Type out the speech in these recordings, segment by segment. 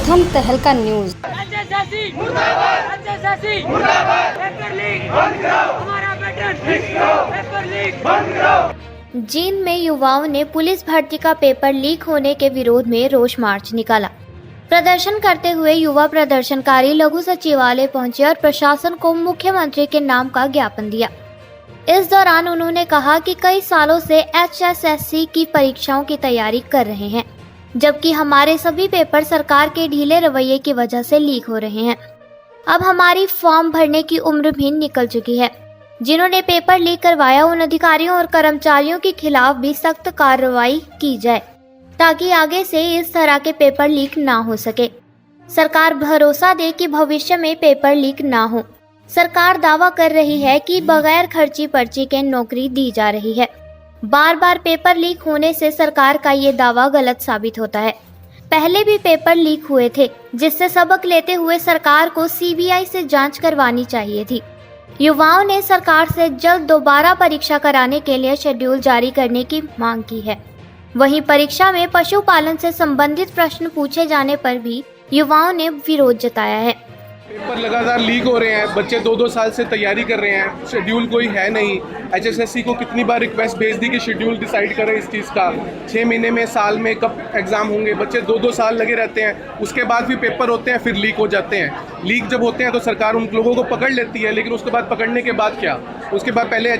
प्रथम तहलका न्यूज। जींद में युवाओं ने पुलिस भर्ती का पेपर लीक होने के विरोध में रोष मार्च निकाला। प्रदर्शन करते हुए युवा प्रदर्शनकारी लघु सचिवालय पहुंचे और प्रशासन को मुख्यमंत्री के नाम का ज्ञापन दिया। इस दौरान उन्होंने कहा कि कई सालों से HSSC की परीक्षाओं की तैयारी कर रहे हैं, जबकि हमारे सभी पेपर सरकार के ढीले रवैये की वजह से लीक हो रहे हैं। अब हमारी फॉर्म भरने की उम्र भी निकल चुकी है। जिन्होंने पेपर लीक करवाया उन अधिकारियों और कर्मचारियों के खिलाफ भी सख्त कार्रवाई की जाए, ताकि आगे से इस तरह के पेपर लीक ना हो सके। सरकार भरोसा दे कि भविष्य में पेपर लीक ना हो। सरकार दावा कर रही है कि बगैर खर्ची पर्ची के नौकरी दी जा रही है। बार बार पेपर लीक होने से सरकार का ये दावा गलत साबित होता है। पहले भी पेपर लीक हुए थे, जिससे सबक लेते हुए सरकार को CBI से जांच करवानी चाहिए थी। युवाओं ने सरकार से जल्द दोबारा परीक्षा कराने के लिए शेड्यूल जारी करने की मांग की है। वहीं परीक्षा में पशुपालन से संबंधित प्रश्न पूछे जाने पर भी युवाओं ने विरोध जताया है। पेपर लगातार लीक हो रहे हैं, बच्चे 2-2 साल से तैयारी कर रहे हैं, शेड्यूल कोई है नहीं। HSSC को कितनी बार रिक्वेस्ट भेज दी कि शेड्यूल डिसाइड करें इस चीज़ का। 6 महीने में, साल में कब एग्ज़ाम होंगे, बच्चे 2-2 साल लगे रहते हैं। उसके बाद भी पेपर होते हैं, फिर लीक हो जाते हैं। लीक जब होते हैं तो सरकार उन लोगों को पकड़ लेती है, लेकिन उसके बाद पकड़ने के बाद क्या? उसके बाद पहले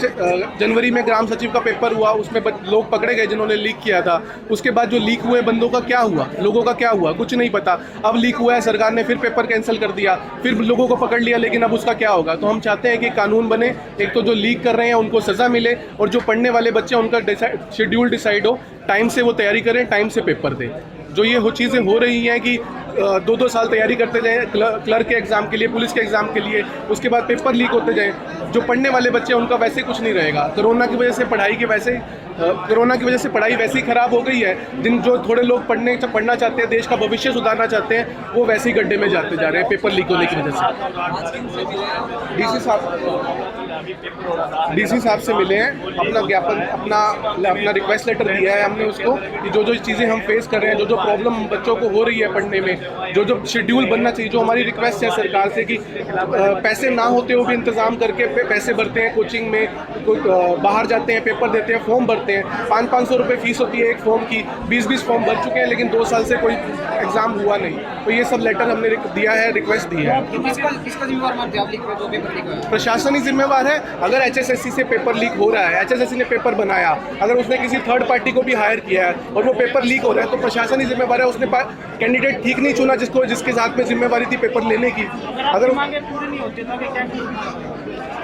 जनवरी में ग्राम सचिव का पेपर हुआ, उसमें लोग पकड़े गए जिन्होंने लीक किया था। उसके बाद जो लीक हुए बंदों का क्या हुआ, लोगों का क्या हुआ, कुछ नहीं पता। अब लीक हुआ है, सरकार ने फिर पेपर कैंसिल कर दिया, फिर लोगों को पकड़ लिया, लेकिन अब उसका क्या होगा? तो हम चाहते हैं कि कानून बने, एक तो जो लीक कर रहे हैं उनको सज़ा मिले, और जो पढ़ने वाले बच्चे उनका शेड्यूल डिसाइड हो, टाइम से वो तैयारी करें, टाइम से पेपर दें। जो ये चीज़ें हो रही हैं कि 2-2 साल तैयारी करते जाएं क्लर्क के एग्ज़ाम के लिए, पुलिस के एग्ज़ाम के लिए, उसके बाद पेपर लीक होते जाएं। जो पढ़ने वाले बच्चे उनका वैसे कुछ नहीं रहेगा। कोरोना की वजह से पढ़ाई वैसे ही ख़राब हो गई है। जो थोड़े लोग पढ़ना चाहते हैं, देश का भविष्य सुधारना चाहते हैं, वो वैसे ही गड्ढे में जाते जा रहे हैं पेपर लीक होने की वजह से। DC साहब से मिले हैं, अपना ज्ञापन, अपना रिक्वेस्ट लेटर दिया है हमने उसको कि जो चीज़ें हम फेस कर रहे हैं, जो प्रॉब्लम बच्चों को हो रही है पढ़ने में, जो शेड्यूल बनना चाहिए, जो हमारी रिक्वेस्ट है सरकार से कि पैसे ना होते हुए भी इंतज़ाम करके पैसे भरते हैं कोचिंग में, बाहर जाते हैं, पेपर देते हैं, फॉर्म भरते हैं। 500-500 रुपये फीस होती है एक फॉर्म की। 20-20 फॉर्म भर चुके हैं, लेकिन 2 साल से कोई एग्ज़ाम हुआ नहीं। तो ये सब लेटर हमने दिया है, रिक्वेस्ट दी है। प्रशासन ही जिम्मेवार है। अगर HSSC से पेपर लीक हो रहा है, HSSC ने पेपर बनाया, अगर उसने किसी थर्ड पार्टी को भी हायर किया है और वो पेपर लीक हो रहा है, तो प्रशासन ही जिम्मेवार है। उसने कैंडिडेट ठीक नहीं चुना जिसके साथ में जिम्मेवारी थी पेपर लेने की। अगर मांगे पूरी नहीं होती तो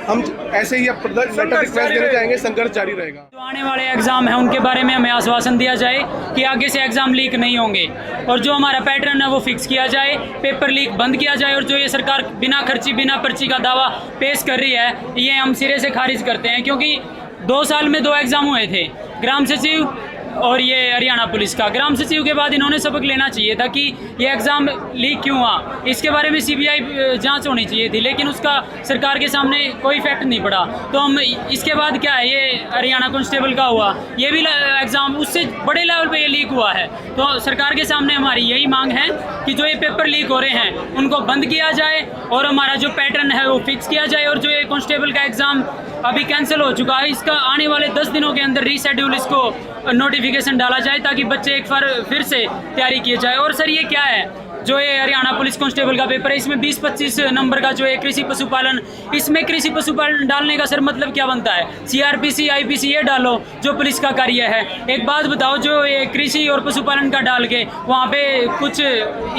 हम ऐसे ही लेटर रिक्वेस्ट देने जाएंगे, संघर्ष जारी रहेगा। जो आने वाले एग्ज़ाम हैं उनके बारे में हमें आश्वासन दिया जाए कि आगे से एग्ज़ाम लीक नहीं होंगे, और जो हमारा पैटर्न है वो फिक्स किया जाए, पेपर लीक बंद किया जाए। और जो ये सरकार बिना खर्ची बिना पर्ची का दावा पेश कर रही है, ये हम सिरे से खारिज करते हैं। क्योंकि 2 साल में 2 एग्ज़ाम हुए थे, ग्राम सचिव और ये हरियाणा पुलिस का। ग्राम सचिव के बाद इन्होंने सबक लेना चाहिए था कि ये एग्ज़ाम लीक क्यों हुआ, इसके बारे में CBI जांच होनी चाहिए थी, लेकिन उसका सरकार के सामने कोई फैक्ट नहीं पड़ा। तो हम इसके बाद क्या है, ये हरियाणा कांस्टेबल का हुआ, ये भी एग्ज़ाम उससे बड़े लेवल पे ये लीक हुआ है। तो सरकार के सामने हमारी यही मांग है कि जो ये पेपर लीक हो रहे हैं उनको बंद किया जाए, और हमारा जो पैटर्न है वो फिक्स किया जाए। और जो ये कांस्टेबल का एग्ज़ाम अभी कैंसिल हो चुका है, इसका आने वाले 10 दिनों के अंदर रीशेड्यूल इसको नोटिफिकेशन डाला जाए, ताकि बच्चे एक बार फिर से तैयारी की जाए। और सर ये क्या है, जो ये हरियाणा पुलिस कांस्टेबल का पेपर है, इसमें 20-25 नंबर का जो है कृषि पशुपालन, इसमें कृषि पशुपालन डालने का सर मतलब क्या बनता है? CRPC IPC ये डालो जो पुलिस का कार्य है। एक बात बताओ, जो ये कृषि और पशुपालन का डाल के वहाँ पे कुछ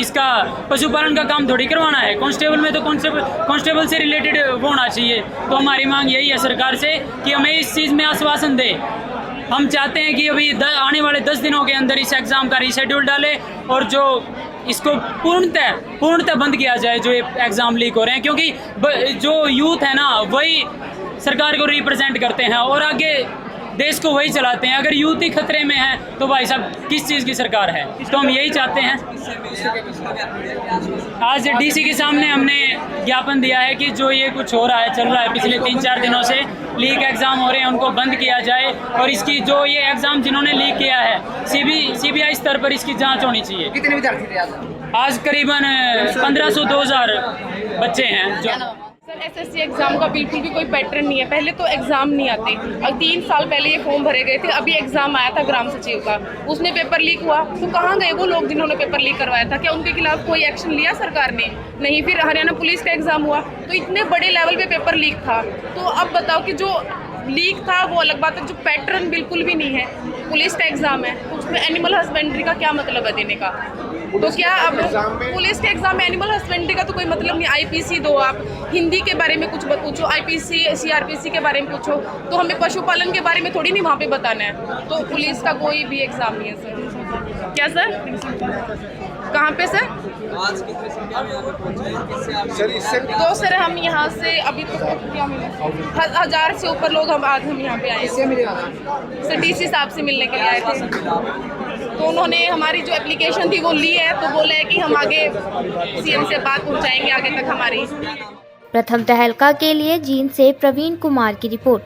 इसका पशुपालन का काम थोड़ी करवाना है। कांस्टेबल में तो कांस्टेबल से रिलेटेड वो होना चाहिए। तो हमारी मांग यही है सरकार से कि हमें इस चीज़ में आश्वासन दे। हम चाहते हैं कि अभी आने वाले 10 दिनों के अंदर इस एग्ज़ाम का रीशेड्यूल डाले, और जो इसको पूर्णतः बंद किया जाए, जो ये एग्ज़ाम लीक हो रहे हैं। क्योंकि जो यूथ है ना, वही सरकार को रिप्रेजेंट करते हैं और आगे देश को वही चलाते हैं। अगर यूथ ही खतरे में है तो भाई साहब किस चीज़ की सरकार है? तो हम यही चाहते हैं। आज DC के सामने हमने ज्ञापन दिया है कि जो ये कुछ हो रहा है, चल रहा है पिछले 3-4 दिनों से, लीक एग्ज़ाम हो रहे हैं, उनको बंद किया जाए। और इसकी जो ये एग्ज़ाम जिन्होंने लीक किया है, CBI स्तर पर इसकी जांच होनी चाहिए। कितने विद्यार्थी थे आज? आज करीबन 1500-2000 बच्चे हैं जो सर एसएससी एग्जाम का बिल्कुल भी कोई पैटर्न नहीं है। पहले तो एग्जाम नहीं आते और 3 साल पहले ये फॉर्म भरे गए थे, अभी एग्जाम आया था ग्राम सचिव का, उसमें पेपर लीक हुआ। तो कहाँ गए वो लोग जिन्होंने पेपर लीक करवाया था? क्या उनके खिलाफ कोई एक्शन लिया सरकार ने? नहीं। फिर हरियाणा पुलिस का एग्जाम हुआ तो इतने बड़े लेवल पे पेपर लीक था। तो अब बताओ कि जो लीक था वो अलग बात है, जो पैटर्न बिल्कुल भी नहीं है। पुलिस का एग्जाम है तो उसमें एनिमल हस्बेंड्री का क्या मतलब है देने का? तो क्या अब पुलिस के एग्जाम में एनिमल हस्बेंड्री का तो कोई मतलब नहीं। आईपीसी दो, आप हिंदी के बारे में कुछ पूछो, आईपीसी सीआरपीसी के बारे में पूछो, तो हमें पशुपालन के बारे में थोड़ी नहीं वहाँ पे बताना है। तो पुलिस का कोई भी एग्जाम नहीं है सर। क्या सर? कहाँ पे सर? तो सर हम यहाँ से अभी तो 1000 से ऊपर लोग आज हम यहाँ पे आए सर, डीसी साहब से मिलने के लिए आए थे। तो उन्होंने हमारी जो एप्लीकेशन थी वो ली है, तो बोला है कि हम आगे सीएम से बात पहुँचाएंगे आगे तक हमारी। प्रथम तहलका के लिए जींद से प्रवीण कुमार की रिपोर्ट।